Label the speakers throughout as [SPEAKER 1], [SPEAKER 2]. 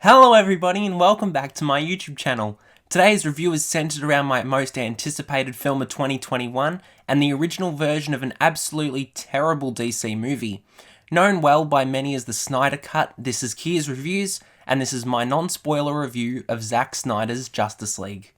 [SPEAKER 1] Hello everybody and welcome back to my YouTube channel. Today's review is centered around my most anticipated film of 2021 and the original version of an absolutely terrible DC movie. Known well by many as the Snyder Cut, this is Kia's Reviews and this is my non-spoiler review of Zack Snyder's Justice League.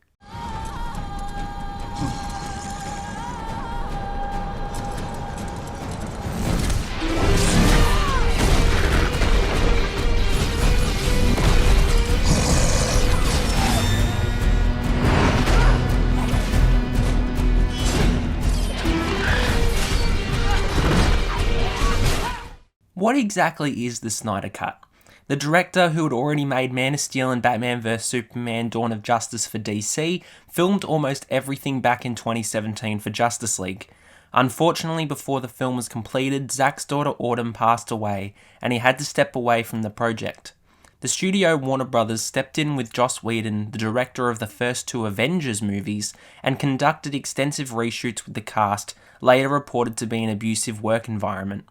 [SPEAKER 1] What exactly is the Snyder Cut? The director, who had already made Man of Steel and Batman vs Superman Dawn of Justice for DC, filmed almost everything back in 2017 for Justice League. Unfortunately, before the film was completed, Zack's daughter Autumn passed away, and he had to step away from the project. The studio Warner Brothers stepped in with Joss Whedon, the director of the first two Avengers movies, and conducted extensive reshoots with the cast, later reported to be an abusive work environment.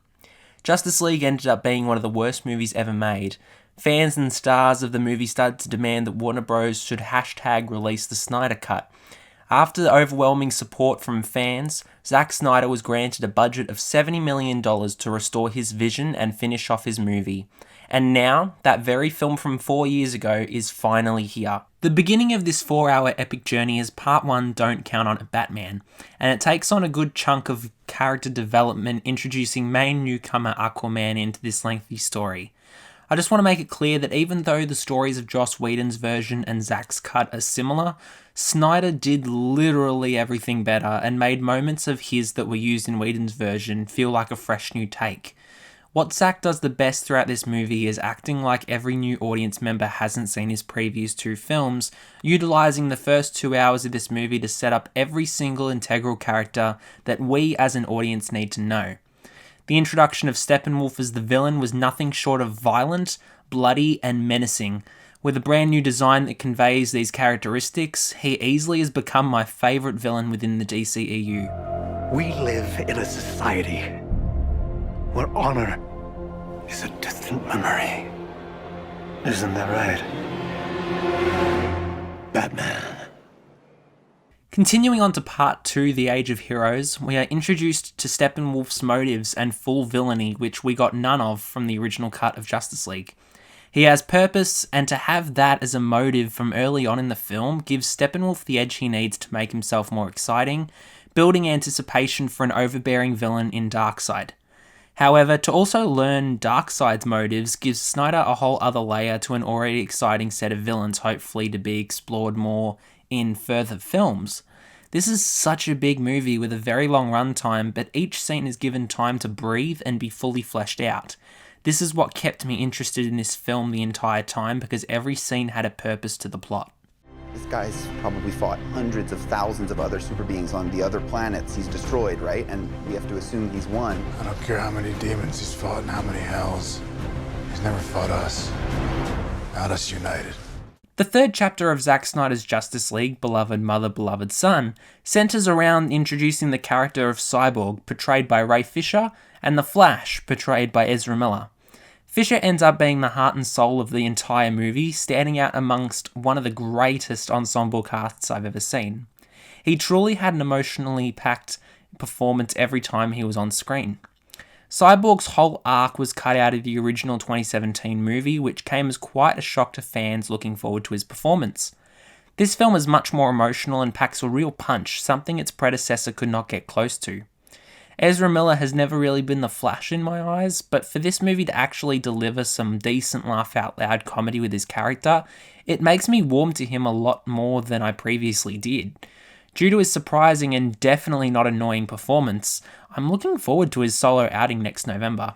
[SPEAKER 1] Justice League ended up being one of the worst movies ever made. Fans and stars of the movie started to demand that Warner Bros. Should #release the Snyder Cut. After the overwhelming support from fans, Zack Snyder was granted a budget of $70 million to restore his vision and finish off his movie. And now, that very film from 4 years ago is finally here. The beginning of this 4-hour epic journey is part 1 Don't Count on It Batman, and it takes on a good chunk of character development, introducing main newcomer Aquaman into this lengthy story. I just want to make it clear that even though the stories of Joss Whedon's version and Zack's cut are similar, Snyder did literally everything better and made moments of his that were used in Whedon's version feel like a fresh new take. What Zack does the best throughout this movie is acting like every new audience member hasn't seen his previous two films, utilising the first 2 hours of this movie to set up every single integral character that we as an audience need to know. The introduction of Steppenwolf as the villain was nothing short of violent, bloody, and menacing. With a brand new design that conveys these characteristics, he easily has become my favourite villain within the DCEU.
[SPEAKER 2] We live in a society where honor is a distant memory. Isn't that right, Batman?
[SPEAKER 1] Continuing on to part 2, The Age of Heroes, we are introduced to Steppenwolf's motives and full villainy, which we got none of from the original cut of Justice League. He has purpose, and to have that as a motive from early on in the film gives Steppenwolf the edge he needs to make himself more exciting, building anticipation for an overbearing villain in Darkseid. However, to also learn Darkseid's motives gives Snyder a whole other layer to an already exciting set of villains, hopefully to be explored more in further films. This is such a big movie with a very long runtime, but each scene is given time to breathe and be fully fleshed out. This is what kept me interested in this film the entire time, because every scene had a purpose to the plot.
[SPEAKER 3] This guy's probably fought hundreds of thousands of other super beings on the other planets he's destroyed, right? And we have to assume he's won.
[SPEAKER 4] I don't care how many demons he's fought and how many hells. He's never fought us. Not us united.
[SPEAKER 1] The third chapter of Zack Snyder's Justice League, Beloved Mother, Beloved Son, centers around introducing the character of Cyborg, portrayed by Ray Fisher, and The Flash, portrayed by Ezra Miller. Fisher ends up being the heart and soul of the entire movie, standing out amongst one of the greatest ensemble casts I've ever seen. He truly had an emotionally packed performance every time he was on screen. Cyborg's whole arc was cut out of the original 2017 movie, which came as quite a shock to fans looking forward to his performance. This film is much more emotional and packs a real punch, something its predecessor could not get close to. Ezra Miller has never really been the Flash in my eyes, but for this movie to actually deliver some decent laugh-out-loud comedy with his character, it makes me warm to him a lot more than I previously did. Due to his surprising and definitely not annoying performance, I'm looking forward to his solo outing next November.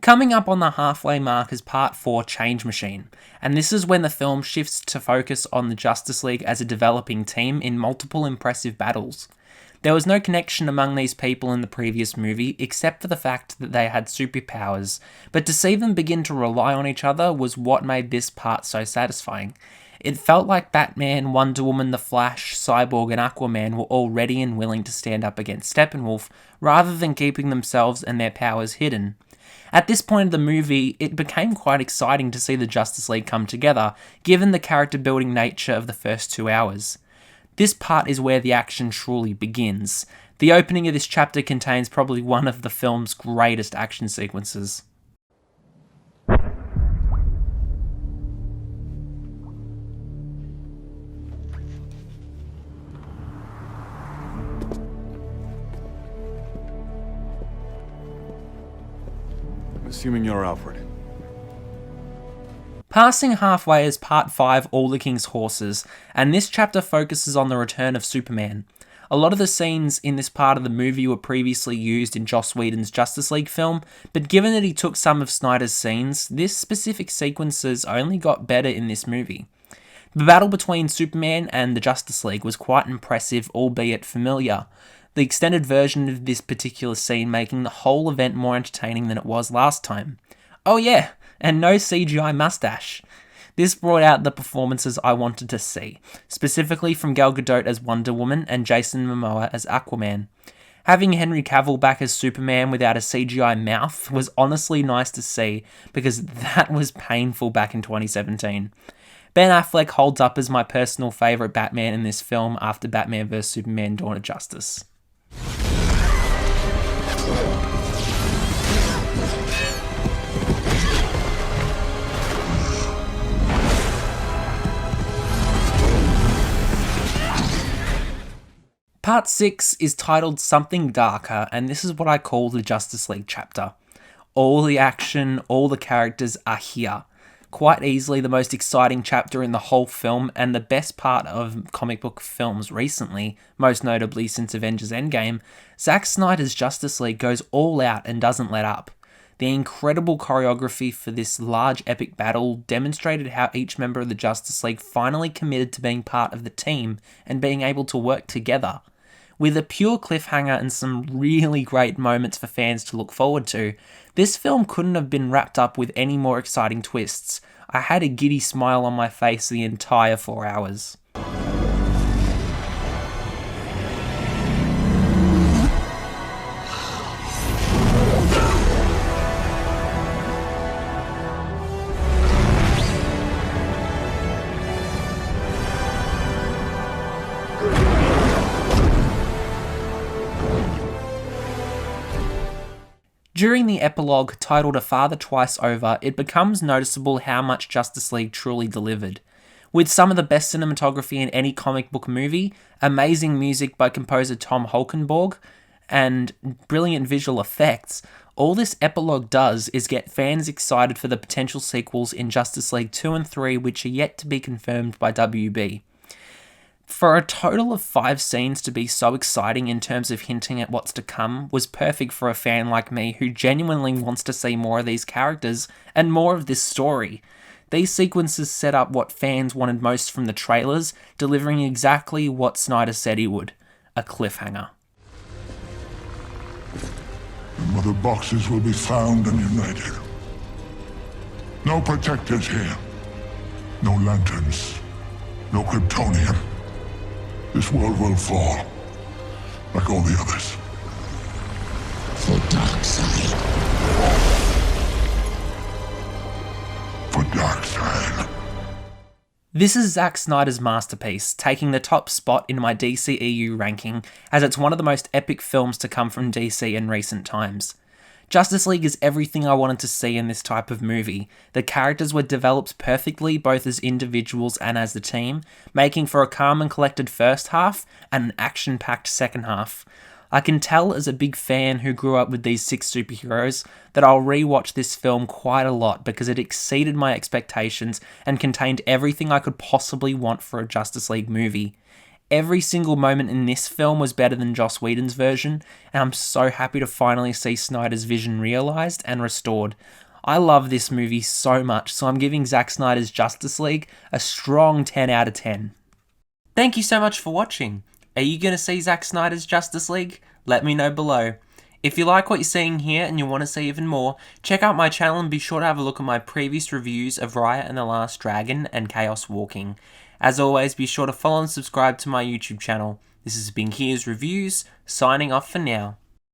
[SPEAKER 1] Coming up on the halfway mark is Part 4 Change Machine, and this is when the film shifts to focus on the Justice League as a developing team in multiple impressive battles. There was no connection among these people in the previous movie except for the fact that they had superpowers, but to see them begin to rely on each other was what made this part so satisfying. It felt like Batman, Wonder Woman, The Flash, Cyborg and Aquaman were all ready and willing to stand up against Steppenwolf rather than keeping themselves and their powers hidden. At this point of the movie, it became quite exciting to see the Justice League come together, given the character building nature of the first 2 hours. This part is where the action truly begins. The opening of this chapter contains probably one of the film's greatest action sequences.
[SPEAKER 5] Assuming you're Alfred.
[SPEAKER 1] Passing halfway is Part 5 All the King's Horses, and this chapter focuses on the return of Superman. A lot of the scenes in this part of the movie were previously used in Joss Whedon's Justice League film, but given that he took some of Snyder's scenes, this specific sequences only got better in this movie. The battle between Superman and the Justice League was quite impressive, albeit familiar. The extended version of this particular scene making the whole event more entertaining than it was last time. Oh yeah, and no CGI mustache. This brought out the performances I wanted to see, specifically from Gal Gadot as Wonder Woman and Jason Momoa as Aquaman. Having Henry Cavill back as Superman without a CGI mouth was honestly nice to see, because that was painful back in 2017. Ben Affleck holds up as my personal favourite Batman in this film after Batman vs Superman Dawn of Justice. Part 6 is titled Something Darker, and this is what I call the Justice League chapter. All the action, all the characters are here. Quite easily the most exciting chapter in the whole film, and the best part of comic book films recently, most notably since Avengers Endgame. Zack Snyder's Justice League goes all out and doesn't let up. The incredible choreography for this large epic battle demonstrated how each member of the Justice League finally committed to being part of the team and being able to work together. With a pure cliffhanger and some really great moments for fans to look forward to, this film couldn't have been wrapped up with any more exciting twists. I had a giddy smile on my face the entire 4 hours. During the epilogue, titled A Father Twice Over, it becomes noticeable how much Justice League truly delivered. With some of the best cinematography in any comic book movie, amazing music by composer Tom Holkenborg, and brilliant visual effects, all this epilogue does is get fans excited for the potential sequels in Justice League 2 and 3, which are yet to be confirmed by WB. For a total of 5 scenes to be so exciting in terms of hinting at what's to come was perfect for a fan like me who genuinely wants to see more of these characters and more of this story. These sequences set up what fans wanted most from the trailers, delivering exactly what Snyder said he would: a cliffhanger.
[SPEAKER 6] The mother boxes will be found and united. No protectors here. No lanterns. No Kryptonian. This world will fall, like all the others. For Darkseid. For Darkseid.
[SPEAKER 1] This is Zack Snyder's masterpiece, taking the top spot in my DCEU ranking, as it's one of the most epic films to come from DC in recent times. Justice League is everything I wanted to see in this type of movie. The characters were developed perfectly both as individuals and as the team, making for a calm and collected first half and an action-packed second half. I can tell as a big fan who grew up with these 6 superheroes that I'll rewatch this film quite a lot because it exceeded my expectations and contained everything I could possibly want for a Justice League movie. Every single moment in this film was better than Joss Whedon's version, and I'm so happy to finally see Snyder's vision realised and restored. I love this movie so much, so I'm giving Zack Snyder's Justice League a strong 10 out of 10. Thank you so much for watching. Are you going to see Zack Snyder's Justice League? Let me know below. If you like what you're seeing here and you want to see even more, check out my channel and be sure to have a look at my previous reviews of Raya and the Last Dragon and Chaos Walking. As always, be sure to follow and subscribe to my YouTube channel. This has been Here's Reviews, signing off for now.